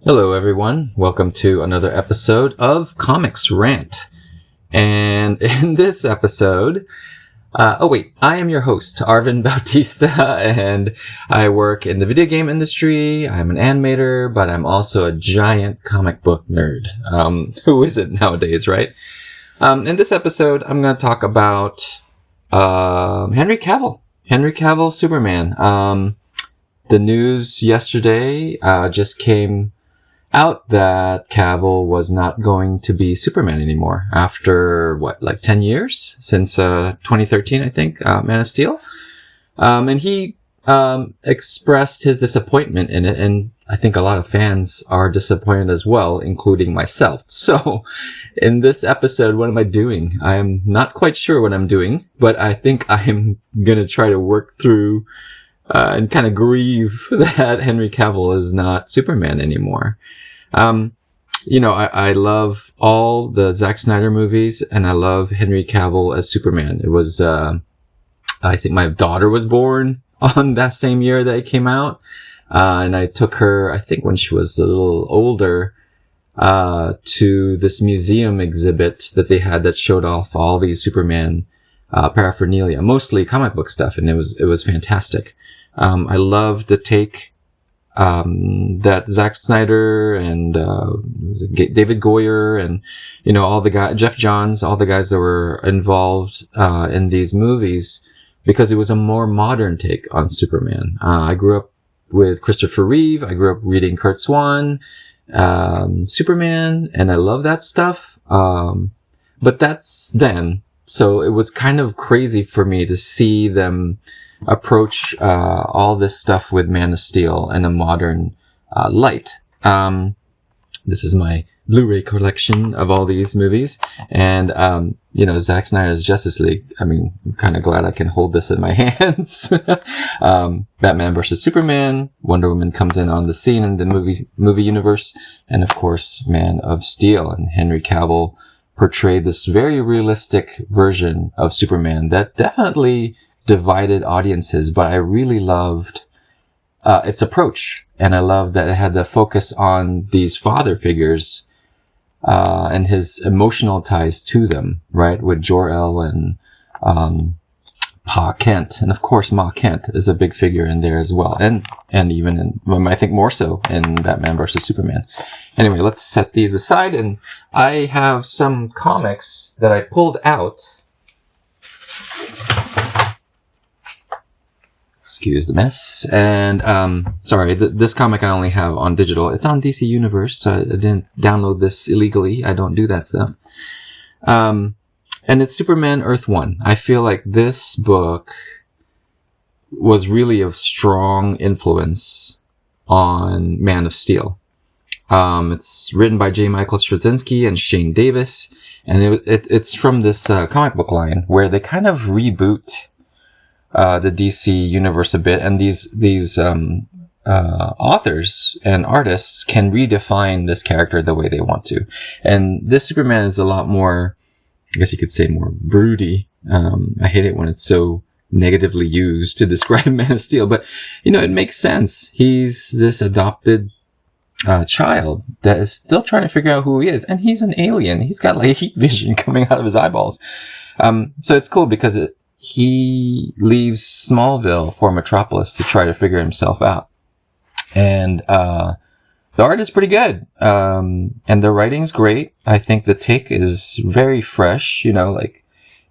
Hello, everyone. Welcome to another episode of Comics Rant. And in this episode, I am your host, Arvin Bautista, and I work in the video game industry. I'm an animator, but I'm also a giant comic book nerd. Who isn't nowadays, right? In this episode, I'm going to talk about Henry Cavill. Henry Cavill, Superman. The news yesterday just came out that Cavill was not going to be Superman anymore after 10 years since 2013, I think, Man of Steel. And he expressed his disappointment in it, and I think a lot of fans are disappointed as well, including myself. So in this episode, what am I doing? I'm not quite sure what I'm doing, but I think I'm gonna try to work through and kind of grieve that Henry Cavill is not Superman anymore. I love all the Zack Snyder movies, and I love Henry Cavill as Superman. It was, I think my daughter was born on that same year that it came out. And I took her, I think when she was a little older, to this museum exhibit that they had that showed off all these Superman, paraphernalia, mostly comic book stuff. And it was fantastic. I loved the take that Zack Snyder and David Goyer and all the guys, Jeff Johns, all the guys that were involved in these movies, because it was a more modern take on Superman. I grew up with Christopher Reeve. I grew up reading Curt Swan, Superman, and I love that stuff. But that's then, so it was kind of crazy for me to see them approach all this stuff with Man of Steel in a modern light. This is my Blu-ray collection of all these movies, and Zack Snyder's Justice League. I mean, I'm kind of glad I can hold this in my hands. Batman vs Superman, Wonder Woman comes in on the scene in the movie universe, and of course Man of Steel. And Henry Cavill portrayed this very realistic version of Superman that definitely divided audiences, but I really loved its approach, and I loved that it had the focus on these father figures and his emotional ties to them, right, with Jor-El and Pa Kent, and of course Ma Kent is a big figure in there as well, and even in, I think more so in Batman vs Superman. Anyway, let's set these aside, and I have some comics that I pulled out. Excuse the mess. And, sorry, this comic I only have on digital. It's on DC Universe, so I didn't download this illegally. I don't do that stuff. And it's Superman Earth 1. I feel like this book was really a strong influence on Man of Steel. It's written by J. Michael Straczynski and Shane Davis, and it's from this comic book line where they kind of reboot the DC universe a bit, and these authors and artists can redefine this character the way they want to. And this Superman is a lot more, I guess you could say, more broody. I hate it when it's so negatively used to describe Man of Steel, but it makes sense. He's this adopted child that is still trying to figure out who he is, and he's an alien. He's got like heat vision coming out of his eyeballs. So it's cool because he leaves Smallville for Metropolis to try to figure himself out. And the art is pretty good. And the writing's great. I think the take is very fresh,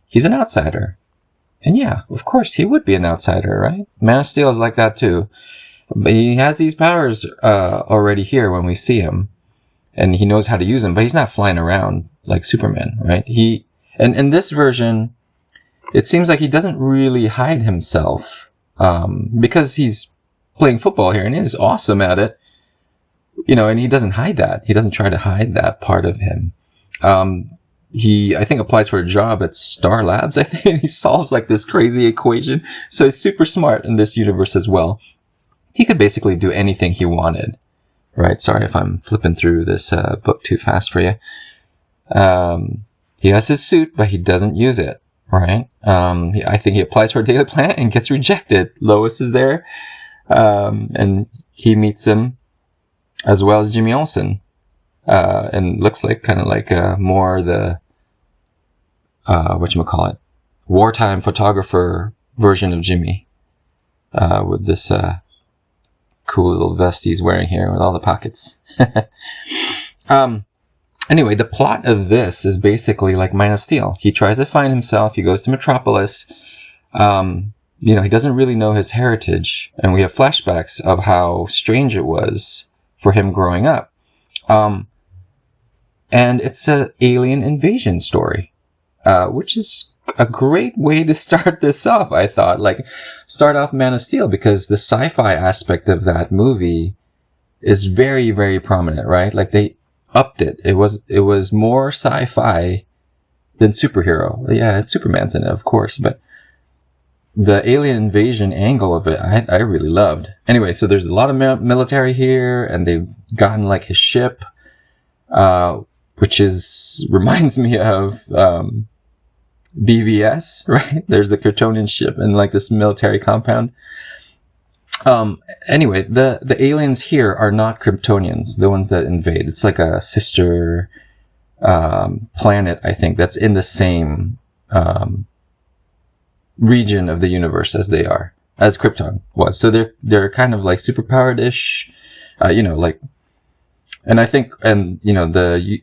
he's an outsider. And yeah, of course he would be an outsider, right? Man of Steel is like that too. But he has these powers already here when we see him. And he knows how to use them, but he's not flying around like Superman, right? And in this version, it seems like he doesn't really hide himself, because he's playing football here and he's awesome at it, and he doesn't hide that. He doesn't try to hide that part of him. He, I think, applies for a job at Star Labs. I think he solves like this crazy equation. So he's super smart in this universe as well. He could basically do anything he wanted, right? Sorry if I'm flipping through this book too fast for you. He has his suit, but he doesn't use it. Right. I think he applies for a Daily Planet and gets rejected. Lois is there. And he meets him as well as Jimmy Olsen. And looks like kind of like more the whatchamacallit, wartime photographer version of Jimmy, with this cool little vest he's wearing here with all the pockets. Anyway, the plot of this is basically like Man of Steel. He tries to find himself. He goes to Metropolis. He doesn't really know his heritage. And we have flashbacks of how strange it was for him growing up. And it's an alien invasion story, which is a great way to start this off, I thought. Like, start off Man of Steel, because the sci-fi aspect of that movie is very, very prominent, right? Like, they upped it. It was more sci-fi than superhero. Yeah, it's Superman's in it, of course, but the alien invasion angle of it, I really loved. Anyway, so there's a lot of military here, and they've gotten like his ship, which reminds me of BVS, right? There's the Kryptonian ship and like this military compound. Anyway, the aliens here are not Kryptonians, the ones that invade. It's like a sister planet, I think, that's in the same region of the universe as Krypton was. So they're kind of like superpowered-ish, like. And I think, the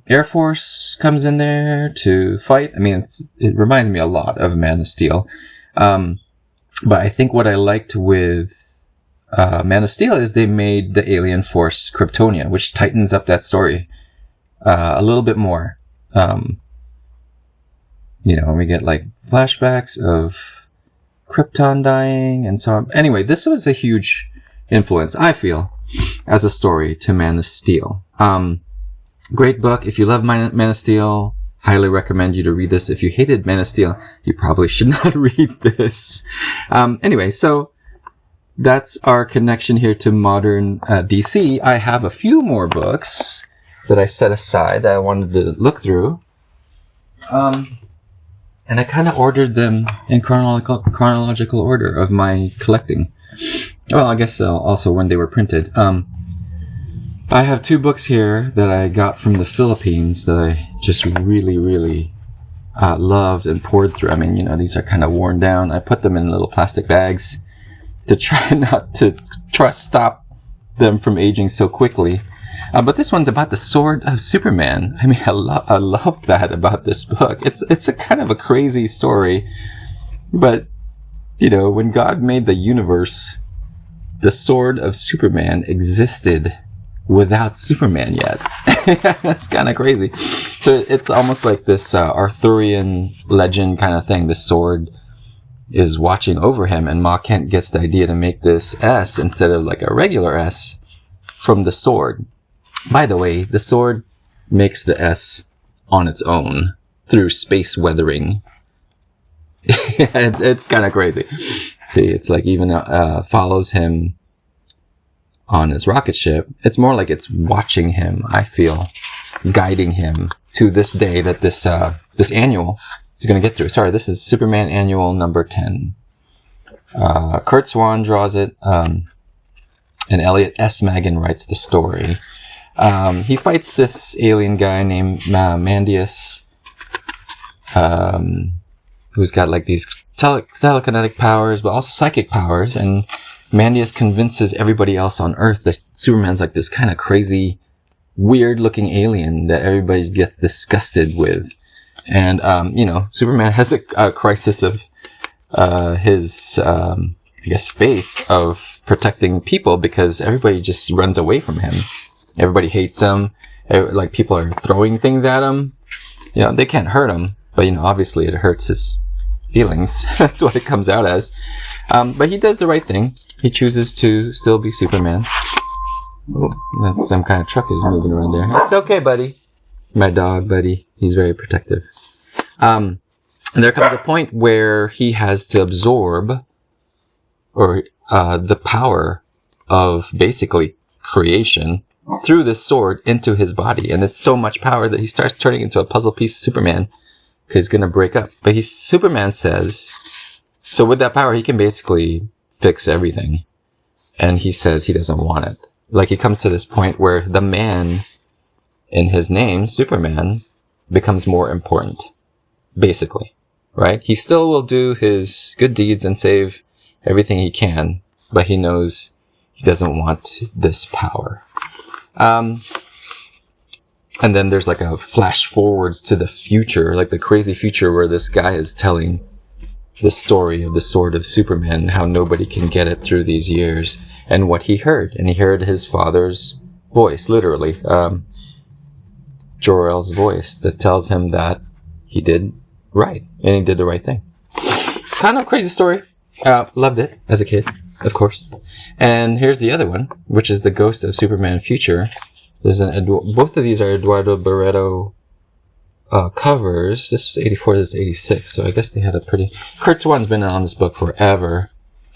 Air Force comes in there to fight. I mean, it reminds me a lot of Man of Steel. But I think what I liked with Man of Steel is they made the alien force Kryptonian, which tightens up that story a little bit more. We get like flashbacks of Krypton dying and so on. Anyway, this was a huge influence, I feel, as a story to Man of Steel. Great book. If you love Man of Steel, highly recommend you to read this. If you hated Man of Steel, you probably should not read this. Anyway, so that's our connection here to modern DC. I have a few more books that I set aside that I wanted to look through. And I kind of ordered them in chronological order of my collecting. Well, I guess also when they were printed. I have two books here that I got from the Philippines that I just really, really loved and poured through. I mean, these are kind of worn down. I put them in little plastic bags to try not to stop them from aging so quickly. But this one's about the Sword of Superman. I mean, I love that about this book. It's a kind of a crazy story, but when God made the universe, the Sword of Superman existed without Superman yet. That's kind of crazy. So it's almost like this Arthurian legend kind of thing. The sword is watching over him, and Ma Kent gets the idea to make this S instead of like a regular S from the sword. By the way, the sword makes the S on its own through space weathering. It's kind of crazy. See, it's like even follows him on his rocket ship. It's more like it's watching him, I feel, guiding him to this day that this annual is going to get through. Sorry, this is Superman Annual number 10. Curt Swan draws it, and Elliot S. Maggin writes the story. He fights this alien guy named Mandius, who's got like these telekinetic powers, but also psychic powers, and Mandius convinces everybody else on Earth that Superman's like this kind of crazy, weird-looking alien that everybody gets disgusted with. And, Superman has a crisis of his, faith of protecting people, because everybody just runs away from him. Everybody hates him. Like, people are throwing things at him. They can't hurt him, but, obviously it hurts his feelings. That's what it comes out as. But he does the right thing. He chooses to still be Superman. Oh, that's some kind of truck is moving around there. It's okay, buddy. My dog, buddy. He's very protective. And there comes a point where he has to absorb the power of basically creation through this sword into his body. And it's so much power that he starts turning into a puzzle piece Superman, because he's going to break up. But Superman says, so with that power, he can basically fix everything. And he says he doesn't want it. like he comes to this point where the man in his name, Superman, becomes more important, basically, right? He still will do his good deeds and save everything he can, but he knows he doesn't want this power. And then there's like a flash forwards to the future, like the crazy future where this guy is telling the story of the Sword of Superman and how nobody can get it through these years and what he heard. And he heard his father's voice, literally, Jor-El's voice, that tells him that he did right and he did the right thing. Kind of crazy story. Loved it as a kid, of course. And here's the other one, which is the Ghost of Superman Future. There's both of these are Eduardo Barreto covers. This was 84, this is 86, so I guess they had a pretty... Curt Swan's been on this book forever.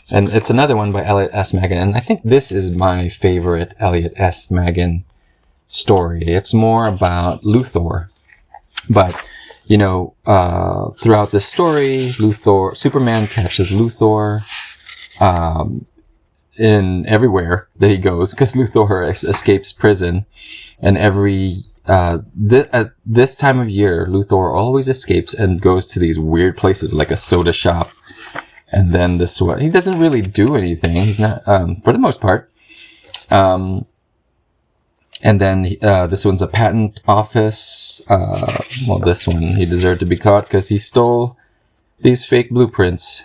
And it's another one by Elliot S. Maggin. And I think this is my favorite Elliot S. Maggin story. It's more about Luthor. But, you know, throughout this story, Superman catches Luthor in everywhere that he goes, because Luthor escapes prison. And every... at this time of year, Luthor always escapes and goes to these weird places like a soda shop. And then this one, he doesn't really do anything. He's not, for the most part. And then this one's a patent office. Well, this one, he deserved to be caught because he stole these fake blueprints.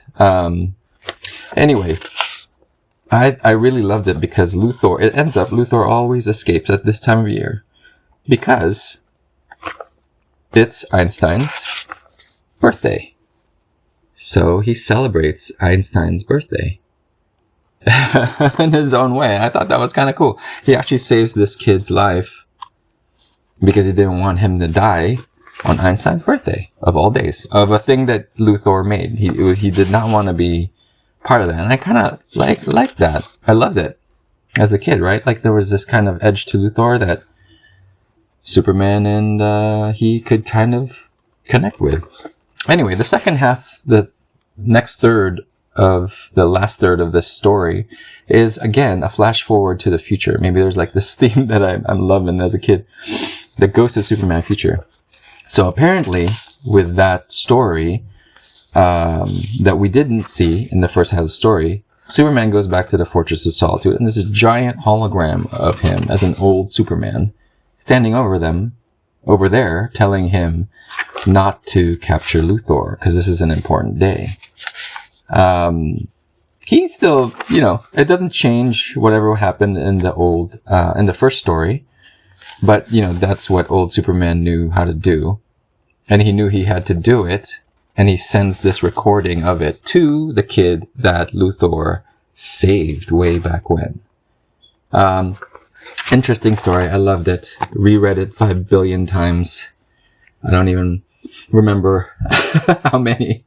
Anyway, I really loved it because Luthor always escapes at this time of year. Because it's Einstein's birthday. So he celebrates Einstein's birthday in his own way. I thought that was kind of cool. He actually saves this kid's life because he didn't want him to die on Einstein's birthday, of all days, of a thing that Luthor made. He did not want to be part of that. And I kind of liked that. I loved it as a kid, right? Like there was this kind of edge to Luthor that Superman and he could kind of connect with. Anyway, the second half, the next third of the last third of this story is, again, a flash forward to the future. Maybe there's like this theme that I'm loving as a kid. The Ghost of Superman Future. So apparently, with that story that we didn't see in the first half of the story, Superman goes back to the Fortress of Solitude, and there's a giant hologram of him as an old Superman standing over there, telling him not to capture Luthor, because this is an important day. He still, you know, it doesn't change whatever happened in the first story, but, you know, that's what old Superman knew how to do, and he knew he had to do it, and he sends this recording of it to the kid that Luthor saved way back when. Interesting story. I loved it. Reread it 5 billion times. I don't even remember how many.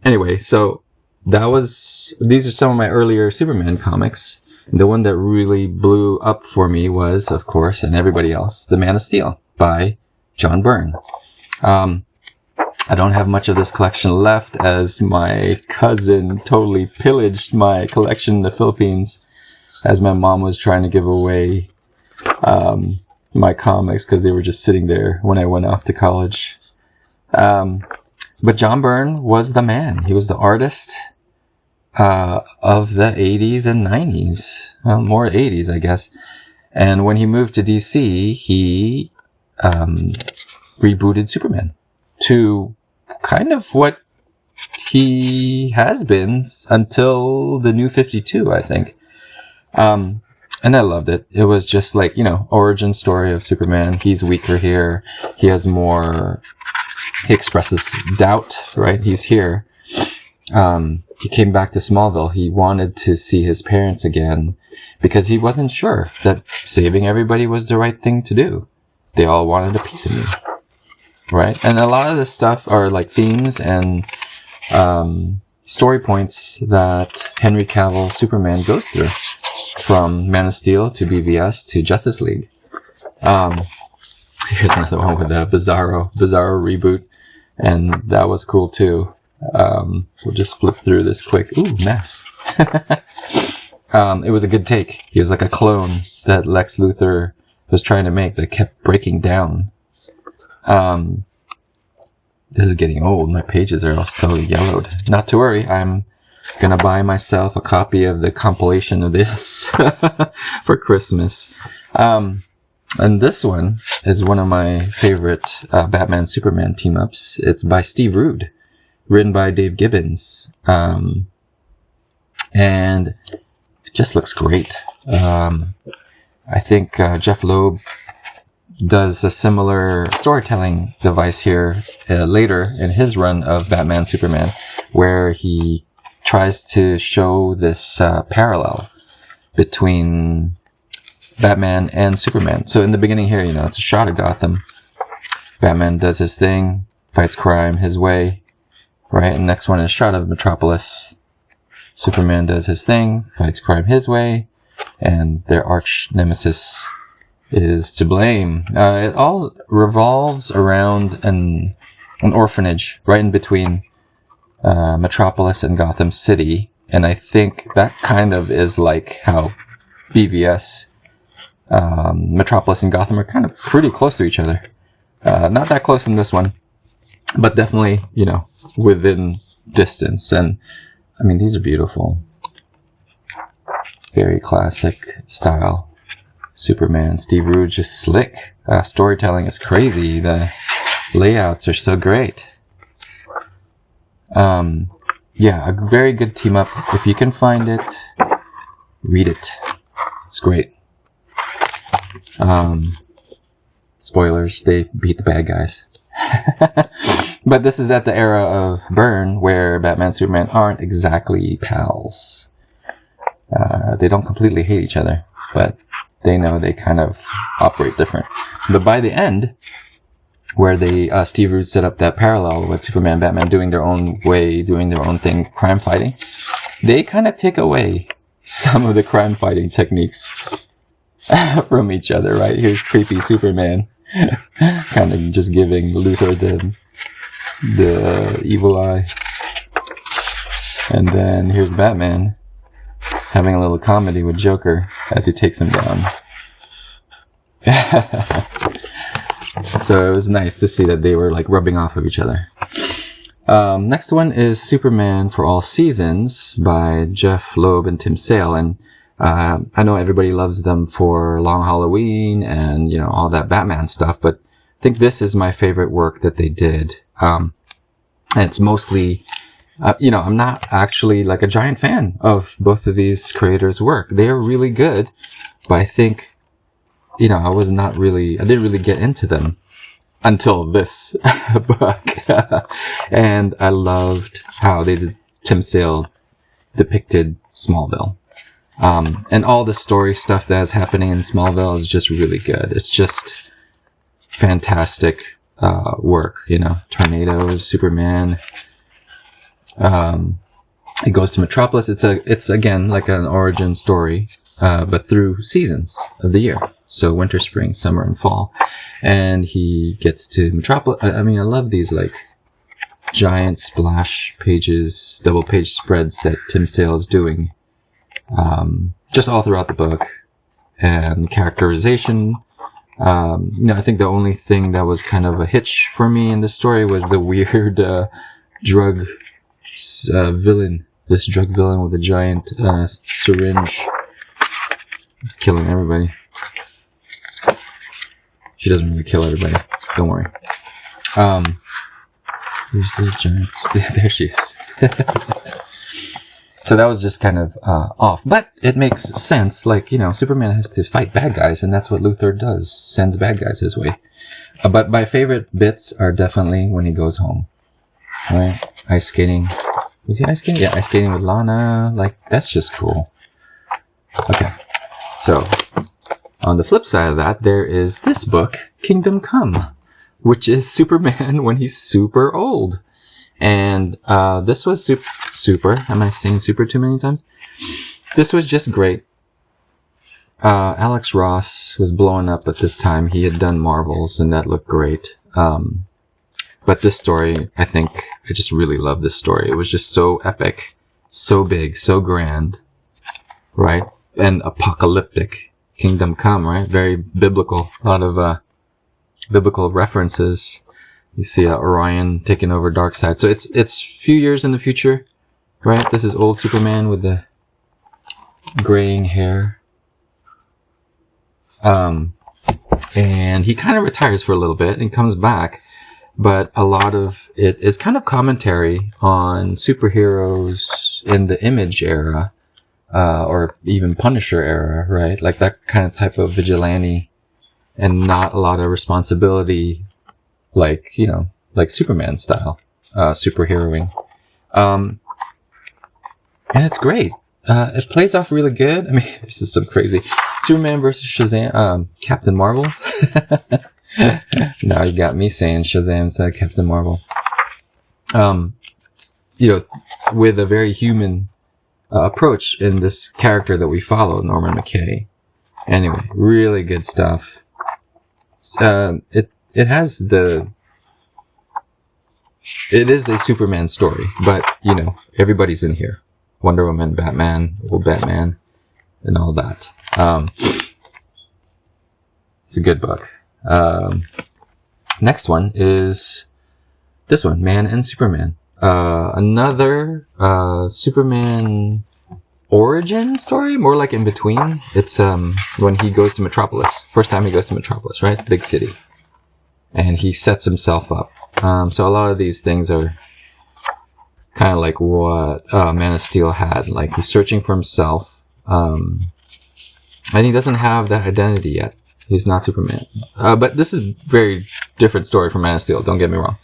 Anyway, so these are some of my earlier Superman comics. The one that really blew up for me was, of course, and everybody else, The Man of Steel by John Byrne. I don't have much of this collection left as my cousin totally pillaged my collection in the Philippines as my mom was trying to give away my comics because they were just sitting there when I went off to college. But John Byrne was the man. He was the artist of the 80s and 90s. Well, more 80s, I guess. And when he moved to DC, he rebooted Superman to kind of what he has been until the New 52, I think. And I loved it. It was just like, you know, origin story of Superman. He's weaker here. He has more, he expresses doubt, right? He's here. He came back to Smallville. He wanted to see his parents again because he wasn't sure that saving everybody was the right thing to do. They all wanted a piece of me, right? And a lot of this stuff are like themes and story points that Henry Cavill Superman goes through, from Man of Steel to BVS to Justice League. Here's another one with a Bizarro reboot, and that was cool too. We'll just flip through this quick. Ooh, mask. it was a good take. He was like a clone that Lex Luthor was trying to make that kept breaking down. This is getting old. My pages are all so yellowed. Not to worry. I'm gonna buy myself a copy of the compilation of this for Christmas. And this one is one of my favorite Batman Superman team ups. It's by Steve Rude, written by Dave Gibbons, and it just looks great. I think Jeff Loeb does a similar storytelling device here later in his run of Batman Superman, where he tries to show this parallel between Batman and Superman. So in the beginning here, it's a shot of Gotham. Batman does his thing, fights crime his way, right? And next one is a shot of Metropolis. Superman does his thing, fights crime his way, and their arch nemesis is to blame. It all revolves around an orphanage right in between Metropolis and Gotham City, and I think that kind of is like how BVS, Metropolis and Gotham are kind of pretty close to each other. Not that close in this one, but definitely, within distance. And I mean, these are beautiful. Very classic style. Superman, Steve Rude, just slick. Storytelling is crazy. The layouts are so great. Yeah, a very good team up. If you can find it, read it. It's great. Spoilers, they beat the bad guys. But this is at the era of Byrne, where Batman and Superman aren't exactly pals. They don't completely hate each other, but they know they kind of operate different. But by the end, where Steve Rude set up that parallel with Superman and Batman doing their own way, doing their own thing, crime fighting, they kind of take away some of the crime fighting techniques from each other, right? Here's creepy Superman kind of just giving Luthor the evil eye. And then here's Batman having a little comedy with Joker as he takes him down. So it was nice to see that they were like rubbing off of each other. Next one is Superman for All Seasons by Jeff Loeb and Tim Sale. And I know everybody loves them for Long Halloween and, all that Batman stuff, but I think this is my favorite work that they did. And it's mostly, I'm not actually like a giant fan of both of these creators' work. They are really good, but I think, I didn't really get into them until this book. And I loved how Tim Sale depicted Smallville. And all the story stuff that's happening in Smallville is just really good. It's just fantastic work, tornadoes, Superman. It goes to Metropolis. It's again like an origin story, but through seasons of the year. So winter, spring, summer, and fall. And he gets to Metropolis. I mean, I love these like giant splash pages, double page spreads that Tim Sale is doing. Just all throughout the book, and characterization. I think the only thing that was kind of a hitch for me in this story was the weird drug villain. This drug villain with a giant syringe, killing everybody. She doesn't really kill everybody. Don't worry. Where's the giant? Yeah, there she is. So that was just kind of off. But it makes sense. Like, Superman has to fight bad guys, and that's what Luthor does. Sends bad guys his way. But my favorite bits are definitely when he goes home. Right? Ice skating. Was he ice skating? Yeah, ice skating with Lana. Like, that's just cool. Okay. So, on the flip side of that, there is this book, Kingdom Come, which is Superman when he's super old. And this was super. Am I saying super too many times? This was just great. Alex Ross was blowing up at this time. He had done Marvels, and that looked great. But this story, I think, I just really love this story. It was just so epic, so big, so grand. right? And apocalyptic, kingdom come, right? Very biblical. A lot of biblical references. You see Orion taking over Darkseid. So it's a few years in the future, right? This is old Superman with the graying hair. And he kind of retires for a little bit and comes back. But a lot of it is kind of commentary on superheroes in the Image era, or even Punisher era, right? Like that kind of type of vigilante, and not a lot of responsibility, like, you know, like Superman style, superheroing. And it's great. It plays off really good. I mean, this is some crazy Superman versus Shazam, Captain Marvel. Now you got me saying Shazam instead of Captain Marvel. You know, with a very human approach in this character that we follow, Norman McKay. Anyway, really good stuff. It has it is a Superman story, but you know, everybody's in here. Wonder Woman, Batman, old Batman, and all that. It's a good book. Next one is this one, Man and Superman. Another Superman origin story, more like in between. It's when he goes to Metropolis. First time he goes to Metropolis, right? Big city. And he sets himself up. So a lot of these things are kind of like what Man of Steel had. Like, he's searching for himself. And he doesn't have that identity yet. He's not Superman. But this is a very different story from Man of Steel, don't get me wrong.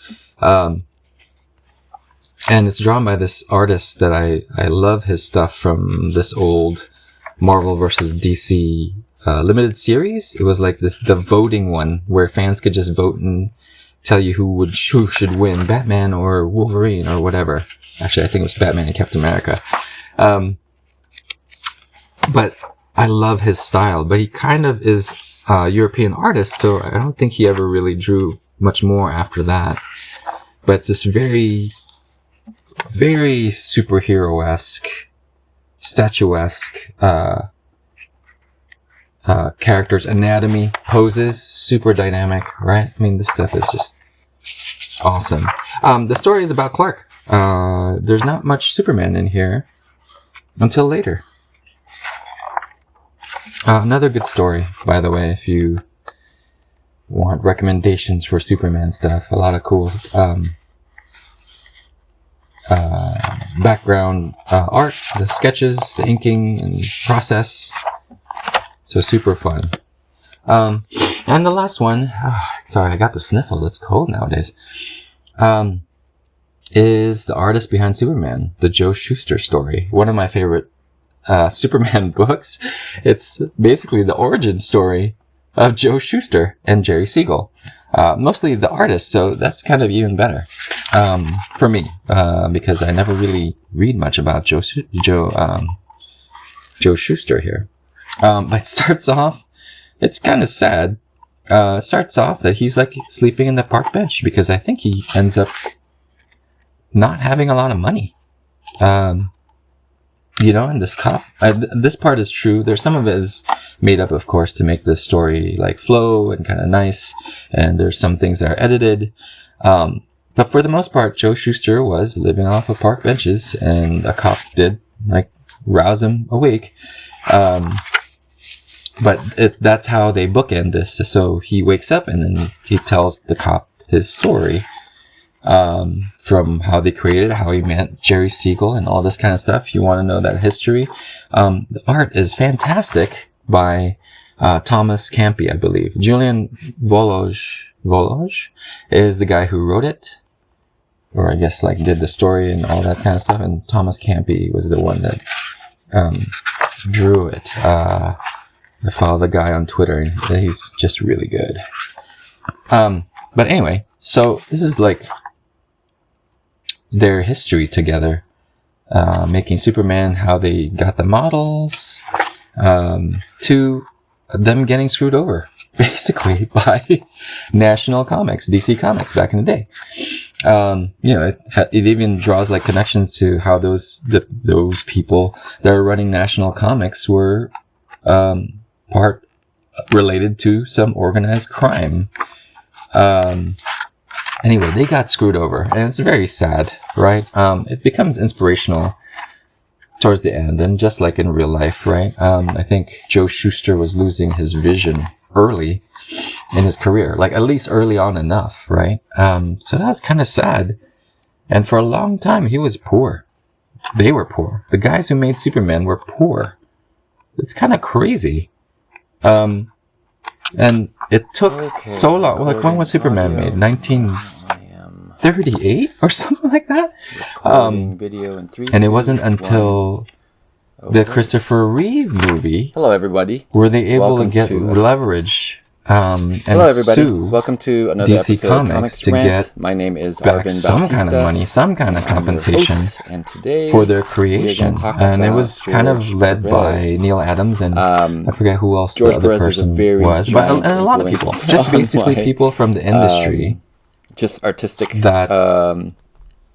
And it's drawn by this artist that I love his stuff from this old Marvel versus DC limited series. It was like the voting one where fans could just vote and tell you who should win, Batman or Wolverine or whatever. Actually, I think it was Batman and Captain America. But I love his style. But he kind of is a European artist, so I don't think he ever really drew much more after that. But it's this very, very superhero-esque, statuesque characters, anatomy, poses, super dynamic, right? I mean, this stuff is just awesome. The story is about Clark. There's not much Superman in here until later. Another good story, by the way, if you want recommendations for Superman stuff. A lot of cool background art, the sketches, the inking and process. So super fun. And the last one, sorry, I got the sniffles. It's cold nowadays. Is the artist behind Superman, the Joe Shuster story. One of my favorite Superman books. It's basically the origin story of Joe Shuster and Jerry Siegel. Mostly the artist, so that's kind of even better for me, because I never really read much about Joe Shuster here. But it starts off, it's kind of sad. It starts off that he's like sleeping in the park bench because I think he ends up not having a lot of money. You know, and this cop, this part is true. There's some of it is made up, of course, to make the story like flow and kind of nice. And there's some things that are edited. But for the most part, Joe Shuster was living off of park benches, and a cop did like rouse him awake. But that's how they bookend this. So he wakes up and then he tells the cop his story. From how they created, how he met Jerry Siegel and all this kind of stuff. If you want to know that history. The art is fantastic by Thomas Campy, I believe. Julian Voloj is the guy who wrote it. Or I guess like did the story and all that kind of stuff. And Thomas Campy was the one that drew it. I follow the guy on Twitter and he's just really good. But anyway, so this is like their history together, making Superman, how they got the models, to them getting screwed over, basically, by National Comics, DC Comics back in the day. It even draws like connections to how those people that are running National Comics were part related to some organized crime. Anyway, they got screwed over, and it's very sad, right? It becomes inspirational towards the end, and just like in real life, right? I think Joe Shuster was losing his vision early in his career, like at least early on enough, right? So that was kind of sad. And for a long time, he was poor. They were poor. The guys who made Superman were poor. It's kind of crazy. And it took so long. Like, when was Superman made? 1938 or something like that? Video in 3, and it wasn't until the Christopher Reeve movie. Hello, everybody. Were they able to get leverage and Hello, everybody. sue Welcome to another DC episode of Comics to Rant. get My name is back Arvin some Bautista, kind of money, some kind of and I'm your compensation host, and today for their we are creation? gonna talk And it about was kind of George led by Perez. Neil Adams and I forget who else George the other Perez was a person very was, but giant and a lot of people, influence just on basically my, people from the industry just artistic that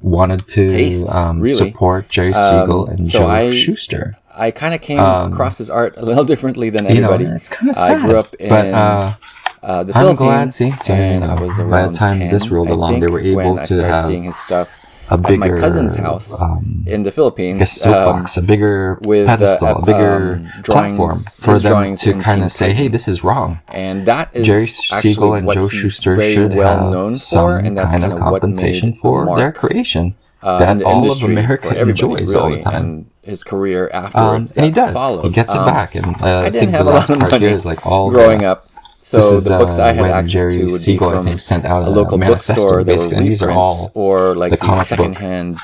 wanted to tastes, really. support Jerry Siegel and so Joe Shuster. I kind of came across his art a little differently than everybody. It's kind of sad. I grew up in the I'm Philippines, glad, and I was around by the time 10, this rolled I along, think, they were able when I to started have seeing his stuff a bigger, at my cousin's house in the Philippines. Soapbox, a bigger with pedestal, a bigger platform for them to kind of say, "Hey, this is wrong." And that is Jerry Siegel and Joe Shuster should have some kind of compensation for their creation that all of America enjoys all the time. And his career afterwards, and he does. Followed. He gets it back. And I I didn't think have the a lot last of part money here is like all growing up. So this the books I had when access Jerry to would Siegel, be from I think, sent out a local bookstore that were basically. And these are reprints, all or like the the comic secondhand This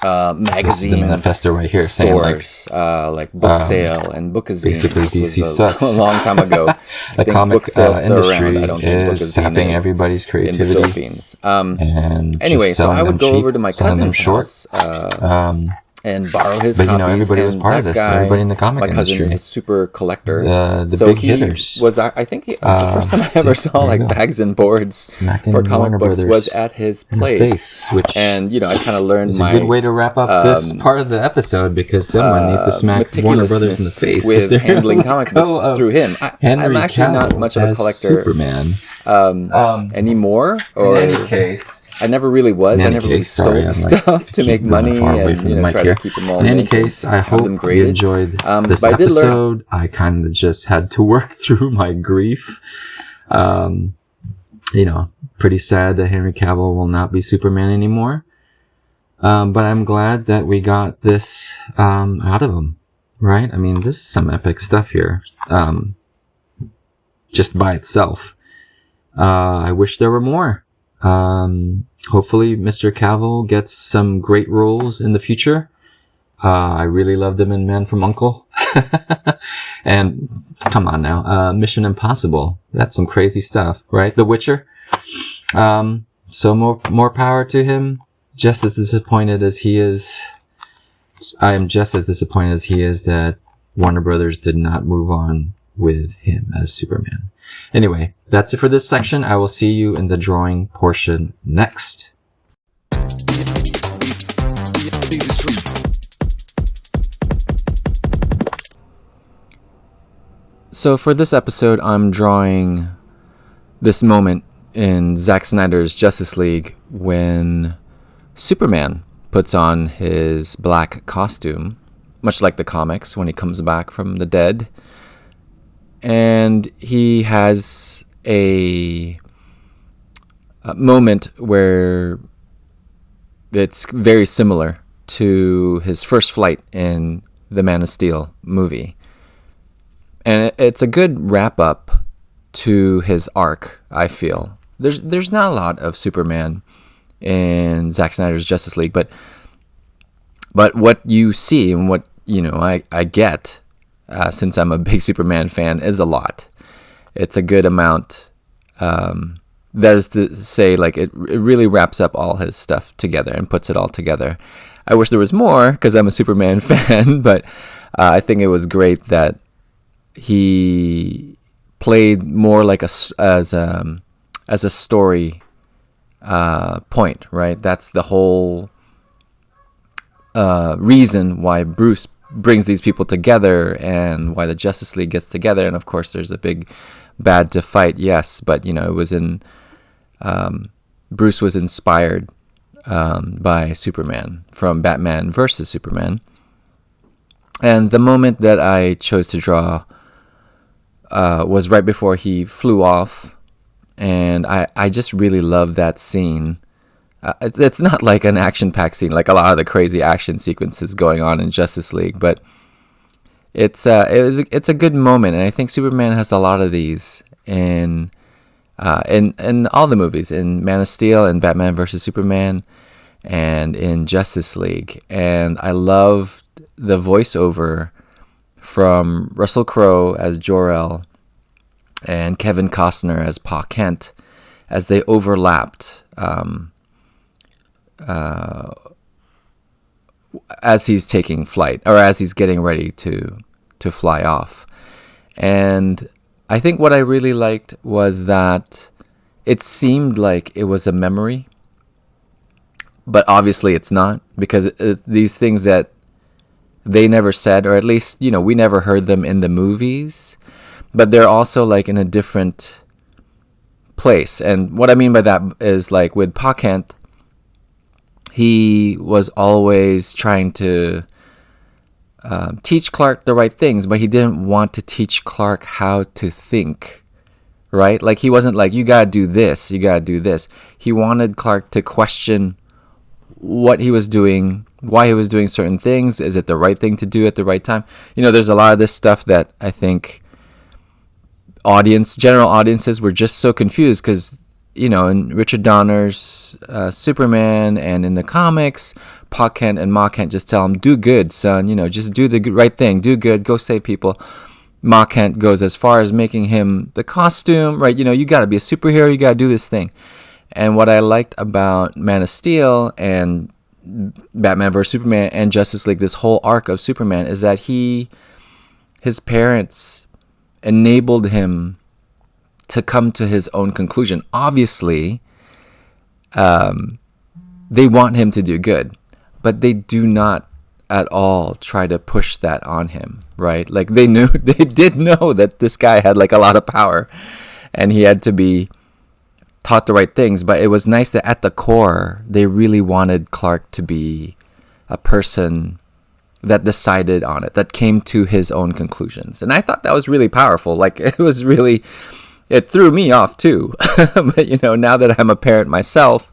is magazine the manifesto right here, saying like stores, like Book Sale and Bookazine. basically This DC was sucks. a long time ago. I the think comic Book Sale's still industry around. I don't think is Bookazine sapping is everybody's in the creativity. Philippines. And Anyway, just so I selling would them go cheap, over to my selling them cousin's short. house and borrow his But copies. everybody was and part of that this. guy, Everybody in the comic my cousin, industry. is a super collector. The so big he hitters. was, I think, the first time I ever saw there you like go. bags and boards Smacking for comic Warner books Brothers was at his in the place. face, which And I kind of learned It's my a good way to wrap up this part of the episode, because someone needs to smack Warner Brothers in the face with if they're handling gonna comic go books of through him. I'm actually not much of a as collector Superman. anymore. Or In any case, I never really was. In I any never really case, sorry, sold I'm, stuff to make keep money far away and from the mic try here. to keep them all. In any mint and case, I have hope them you graded. enjoyed this But I did learn. episode. I kind of just had to work through my grief. Pretty sad that Henry Cavill will not be Superman anymore. But I'm glad that we got this out of him, right? I mean, this is some epic stuff here, just by itself. I wish there were more. Hopefully Mr. Cavill gets some great roles in the future. I really loved him in Man from U.N.C.L.E. And come on now, Mission Impossible. That's some crazy stuff, right? The Witcher. So more power to him. Just as disappointed as he is, I am just as disappointed as he is that Warner Brothers did not move on with him as Superman. Anyway, that's it for this section. I will see you in the drawing portion next. So for this episode, I'm drawing this moment in Zack Snyder's Justice League when Superman puts on his black costume, much like the comics when he comes back from the dead. And he has a moment where it's very similar to his first flight in the Man of Steel movie. And it's a good wrap up to his arc, I feel. There's not a lot of Superman in Zack Snyder's Justice League, but what you see and what I get, since I'm a big Superman fan, is a lot. It's a good amount. That is to say, like it really wraps up all his stuff together and puts it all together. I wish there was more because I'm a Superman fan, but I think it was great that he played more like as a story point, right? That's the whole reason why Bruce brings these people together and why the Justice League gets together. And of course, there's a big bad to fight, yes, but it was in Bruce was inspired by Superman from Batman versus Superman. And the moment that I chose to draw was right before he flew off, and I just really love that scene. It's not like an action-packed scene, like a lot of the crazy action sequences going on in Justice League, but it's a good moment, and I think Superman has a lot of these in all the movies, in Man of Steel, and Batman vs Superman, and in Justice League. And I love the voiceover from Russell Crowe as Jor-El and Kevin Costner as Pa Kent as they overlapped as he's taking flight, or as he's getting ready to fly off. And I think what I really liked was that it seemed like it was a memory, but obviously it's not, because these things that they never said, or at least, we never heard them in the movies, but they're also like in a different place. And what I mean by that is, like, with Pa Kent, he was always trying to teach Clark the right things, but he didn't want to teach Clark how to think, right? Like, he wasn't like, you gotta do this, you gotta do this. He wanted Clark to question what he was doing, why he was doing certain things. Is it the right thing to do at the right time? There's a lot of this stuff that I think general audiences were just so confused, because in Richard Donner's Superman and in the comics, Pa Kent and Ma Kent just tell him, do good, son, just do the right thing, do good, go save people. Ma Kent goes as far as making him the costume, right? You got to be a superhero, you got to do this thing. And what I liked about Man of Steel and Batman vs Superman and Justice League, this whole arc of Superman, is that his parents enabled him to come to his own conclusion. Obviously, they want him to do good, but they do not at all try to push that on him, right? Like, they did know that this guy had like a lot of power and he had to be taught the right things, but it was nice that at the core, they really wanted Clark to be a person that decided on it, that came to his own conclusions. And I thought that was really powerful. Like, it threw me off too. But now that I'm a parent myself,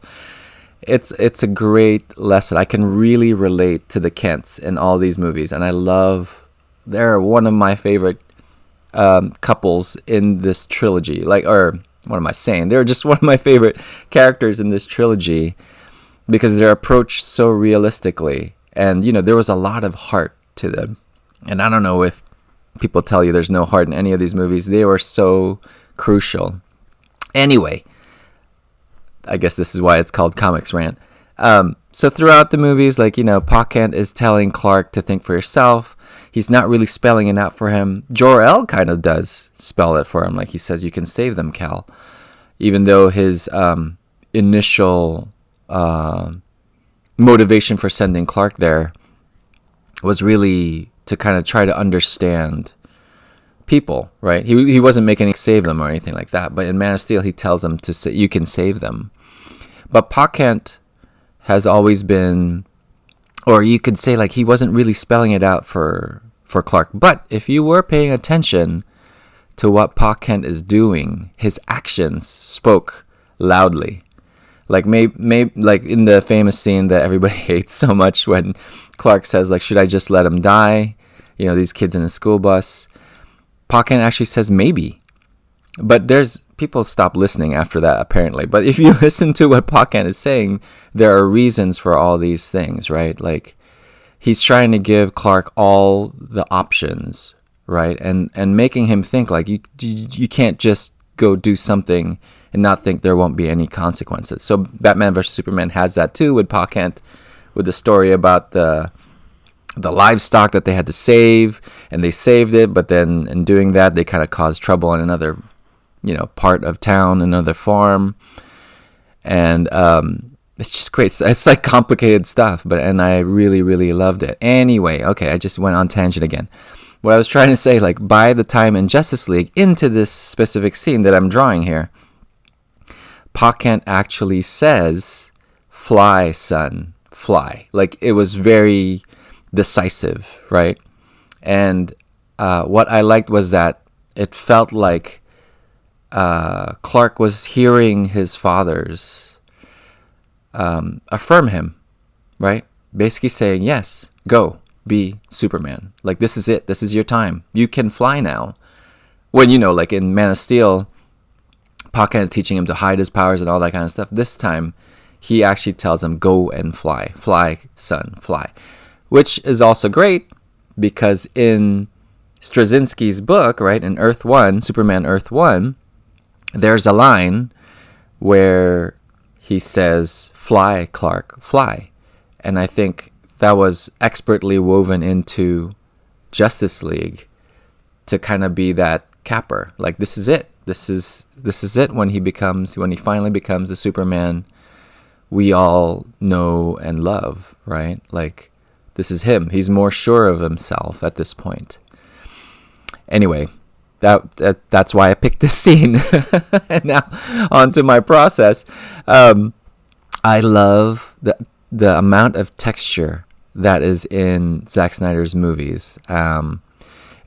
it's a great lesson. I can really relate to the Kents in all these movies, and they're one of my favorite couples in this trilogy. What am I saying? They're just one of my favorite characters in this trilogy, because they're approached so realistically, and there was a lot of heart to them. And I don't know if people tell you there's no heart in any of these movies. They were so crucial. Anyway, I guess this is why it's called Comics Rant. So throughout the movies, Pa Kent is telling Clark to think for yourself. He's not really spelling it out for him. Jor-El kind of does spell it for him. Like, he says, you can save them, Cal. Even though his initial motivation for sending Clark there was really to kind of try to understand people, right? He wasn't making save them or anything like that. But in Man of Steel, he tells them to say, you can save them. But Pa Kent has always been, or you could say, like, he wasn't really spelling it out for Clark. But if you were paying attention to what Pa Kent is doing, his actions spoke loudly. Like, maybe like in the famous scene that everybody hates so much, when Clark says, like, should I just let him die? These kids in a school bus. Pa Kent actually says maybe. But people stop listening after that, apparently. But if you listen to what Pa Kent is saying, there are reasons for all these things, right? Like, he's trying to give Clark all the options, right? And making him think, like, you can't just go do something and not think there won't be any consequences. So Batman vs Superman has that too, with Pa Kent, with the story about the livestock that they had to save, and they saved it, but then in doing that, they kind of caused trouble in another part of town, another farm. And it's just great. It's like complicated stuff, and I really, really loved it. Anyway, okay, I just went on tangent again. What I was trying to say, like, by the time in Justice League, into this specific scene that I'm drawing here, Pa Kent actually says, "Fly, son, fly." Like, it was very decisive, right? And what I liked was that it felt like Clark was hearing his father's affirm him, right? Basically saying, yes, go, be Superman. Like, this is it. This is your time. You can fly now. When, like in Man of Steel, Pa Kent is teaching him to hide his powers and all that kind of stuff. This time, he actually tells him, go and fly. Fly, son, fly. Which is also great because in Straczynski's book, right, in Earth 1, Superman Earth 1, there's a line where he says, fly, Clark, fly. And I think that was expertly woven into Justice League to kind of be that capper. Like, this is it. This is it when he finally becomes the Superman we all know and love, right? Like, this is him. He's more sure of himself at this point. Anyway, that's why I picked this scene. And now on to my process. I love the amount of texture that is in Zack Snyder's movies.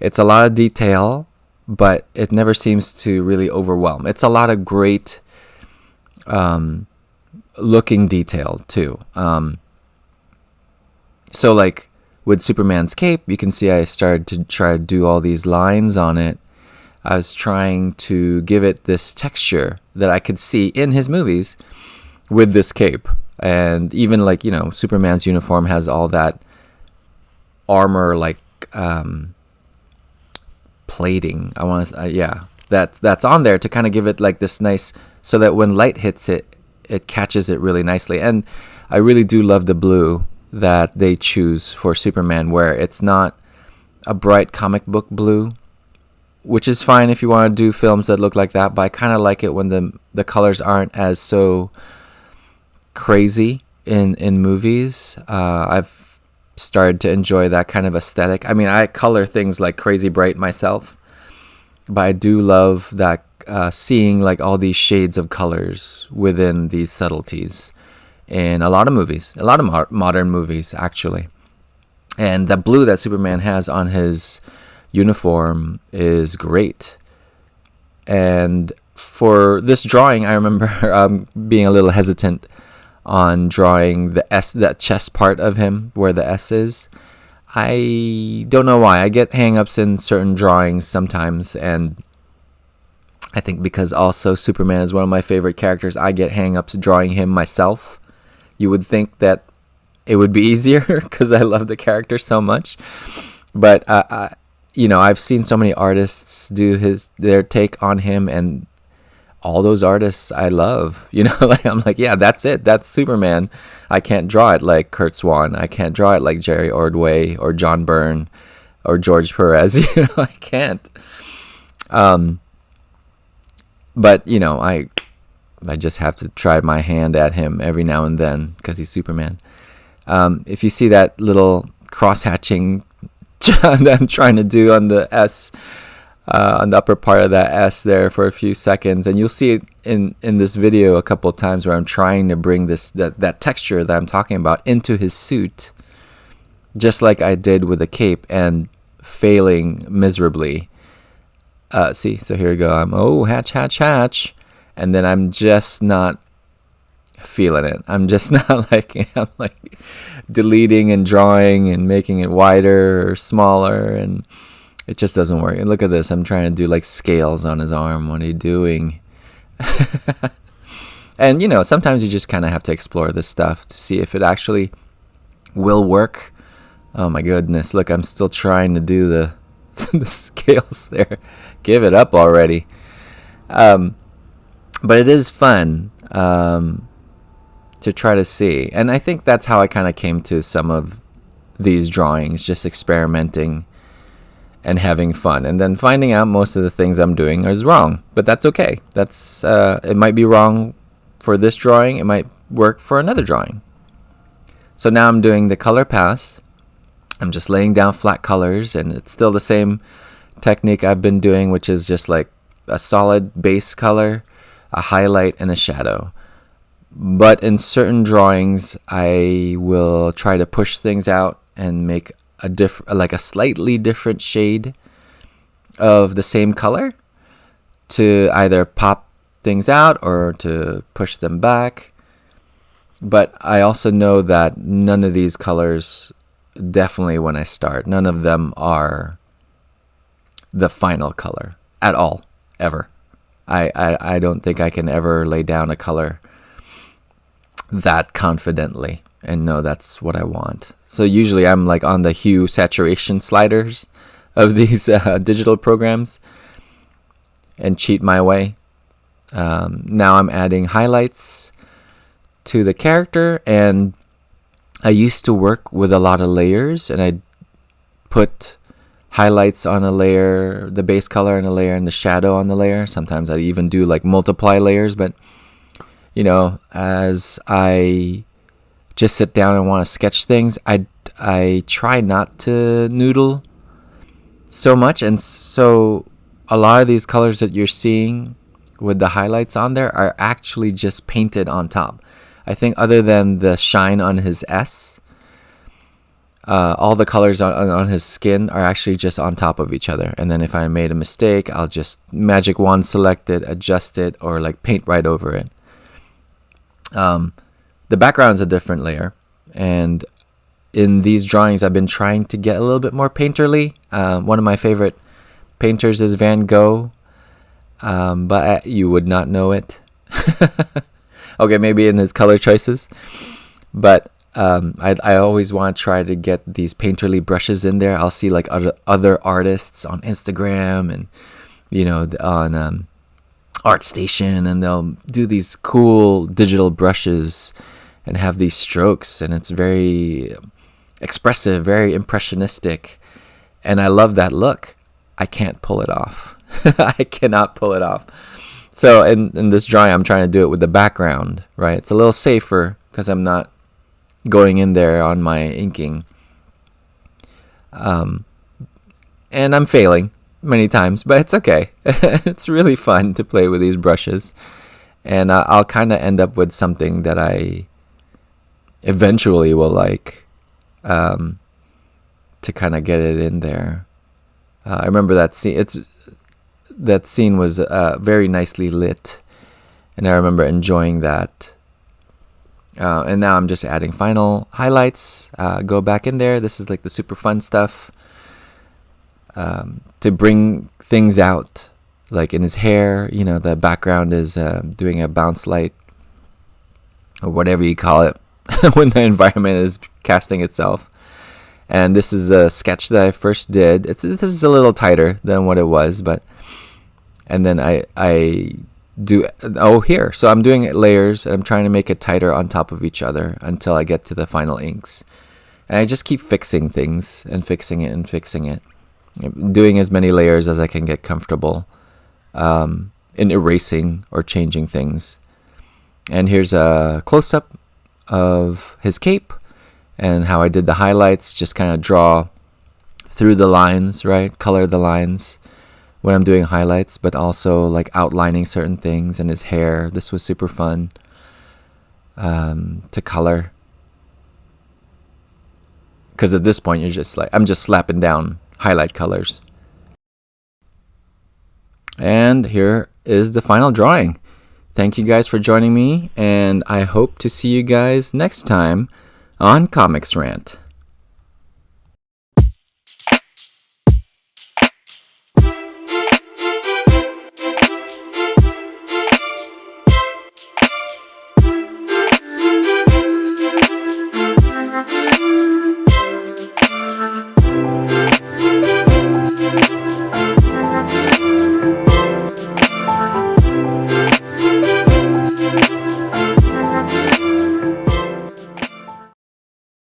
It's a lot of detail, but it never seems to really overwhelm. It's a lot of great looking detail too. So like with Superman's cape, you can see I started to try to do all these lines on it. I was trying to give it this texture that I could see in his movies with this cape. And even like, Superman's uniform has all that armor, like plating. I want to, that's on there to kind of give it like this nice, so that when light hits it, it catches it really nicely. And I really do love the blue that they choose for Superman, where it's not a bright comic book blue, which is fine if you want to do films that look like that, but I kind of like it when the colors aren't as so crazy in movies. I've started to enjoy that kind of aesthetic. I mean, I color things like crazy bright myself, but I do love that seeing like all these shades of colors within these subtleties in a lot of movies, a lot of modern movies actually. And the blue that Superman has on his uniform is great. And for this drawing, I remember being a little hesitant on drawing the S, that chest part of him where the S is. I don't know why. I get hang-ups in certain drawings sometimes, and I think because also Superman is one of my favorite characters, I get hang-ups drawing him myself. You would think that it would be easier because I love the character so much. But I've seen so many artists do their take on him, and all those artists I love. Like I'm like, yeah, that's it. That's Superman. I can't draw it like Curt Swan. I can't draw it like Jerry Ordway or John Byrne or George Perez. I can't. But I just have to try my hand at him every now and then because he's Superman. If you see that little cross-hatching that I'm trying to do on the S, on the upper part of that S there for a few seconds, and you'll see it in this video a couple of times where I'm trying to bring that texture that I'm talking about into his suit, just like I did with the cape, and failing miserably. See, so here we go. I'm hatch. And then I'm just not feeling it. I'm just not I'm like deleting and drawing and making it wider or smaller, and it just doesn't work. And look at this. I'm trying to do like scales on his arm. What are you doing? And sometimes you just kind of have to explore this stuff to see if it actually will work. Oh my goodness. Look, I'm still trying to do the the scales there. Give it up already. But it is fun to try to see. And I think that's how I kind of came to some of these drawings, just experimenting and having fun. And then finding out most of the things I'm doing is wrong. But that's okay. It might be wrong for this drawing, it might work for another drawing. So now I'm doing the color pass. I'm just laying down flat colors, and it's still the same technique I've been doing, which is just like a solid base color, a highlight, and a shadow. But in certain drawings, I will try to push things out and make a slightly different shade of the same color to either pop things out or to push them back. But I also know that none of these colors, definitely when I start, none of them are the final color at all, ever. I don't think I can ever lay down a color that confidently and know that's what I want. So usually I'm like on the hue saturation sliders of these digital programs and cheat my way. Now I'm adding highlights to the character, and I used to work with a lot of layers, and I'd put highlights on a layer, the base color on a layer, and the shadow on the layer. Sometimes I'd even do like multiply layers, but you know, as I just sit down and want to sketch things, I try not to noodle so much, and so a lot of these colors that you're seeing with the highlights on there are actually just painted on top. I think other than the shine on his S, all the colors on his skin are actually just on top of each other. And then if I made a mistake, I'll just magic wand select it, adjust it, or like paint right over it. The background's a different layer, and in these drawings I've been trying to get a little bit more painterly. One of my favorite painters is Van Gogh, but you would not know it. Okay, maybe in his color choices, but I always want to try to get these painterly brushes in there. I'll see like other artists on Instagram and, you know, on ArtStation, and they'll do these cool digital brushes and have these strokes, and it's very expressive, very impressionistic, and I love that look. I can't pull it off. I cannot pull it off. So in this drawing, I'm trying to do it with the background, right? It's a little safer because I'm not going in there on my inking. And I'm failing many times, but it's okay. It's really fun to play with these brushes. And I'll kind of end up with something that I eventually will like, to kind of get it in there. I remember that scene. That scene was very nicely lit, and I remember enjoying that. And now I'm just adding final highlights. Go back in there. This is like the super fun stuff to bring things out, like in his hair. You know, the background is doing a bounce light or whatever you call it when the environment is casting itself. And this is a sketch that I first did. This is a little tighter than what it was, but. And then I do, here. So I'm doing layers. I'm trying to make it tighter on top of each other until I get to the final inks. And I just keep fixing things and fixing it and fixing it. Doing as many layers as I can get comfortable in erasing or changing things. And here's a close-up of his cape and how I did the highlights. Just kind of draw through the lines, right? Color the lines when I'm doing highlights, but also like outlining certain things. And his hair, this was super fun to color, because at this point you're just like, I'm just slapping down highlight colors. And here is the final drawing. Thank you guys for joining me, and I hope to see you guys next time on Comics Rant.